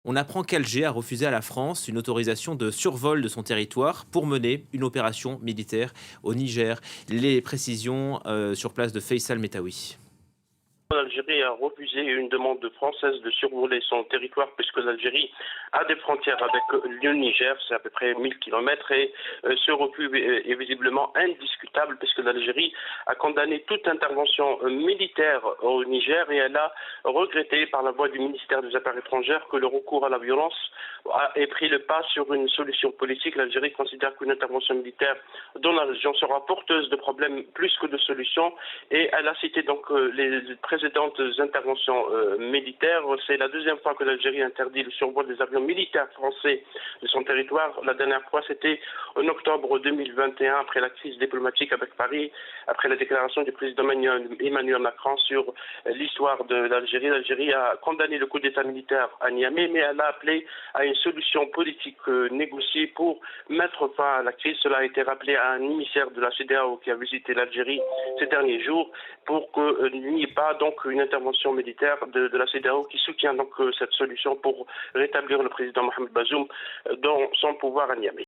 On apprend qu'Alger a refusé à la France une autorisation de survol de son territoire pour mener une opération militaire au Niger. Les précisions sur place de Faisal Metawi. L'Algérie a refusé une demande française de survoler son territoire puisque l'Algérie a des frontières avec le Niger, c'est à peu près 1000 kilomètres et ce refus est visiblement indiscutable puisque l'Algérie a condamné toute intervention militaire au Niger et elle a regretté par la voix du ministère des Affaires étrangères que le recours à la violence ait pris le pas sur une solution politique. L'Algérie considère qu'une intervention militaire dans la région sera porteuse de problèmes plus que de solutions et elle a cité donc les précédentes interventions militaires. C'est la deuxième fois que l'Algérie interdit le survol des avions militaires français de son territoire. La dernière fois, c'était en octobre 2021, après la crise diplomatique avec Paris, après la déclaration du président Emmanuel Macron sur l'histoire de l'Algérie. L'Algérie a condamné le coup d'État militaire à Niamey, mais elle a appelé à une solution politique négociée pour mettre fin à la crise. Cela a été rappelé à un émissaire de la CEDEAO qui a visité l'Algérie ces derniers jours pour qu'il n'y ait pas donc une intervention militaire de la CEDEAO qui soutient donc cette solution pour rétablir le président Mohamed Bazoum dans son pouvoir à Niamey.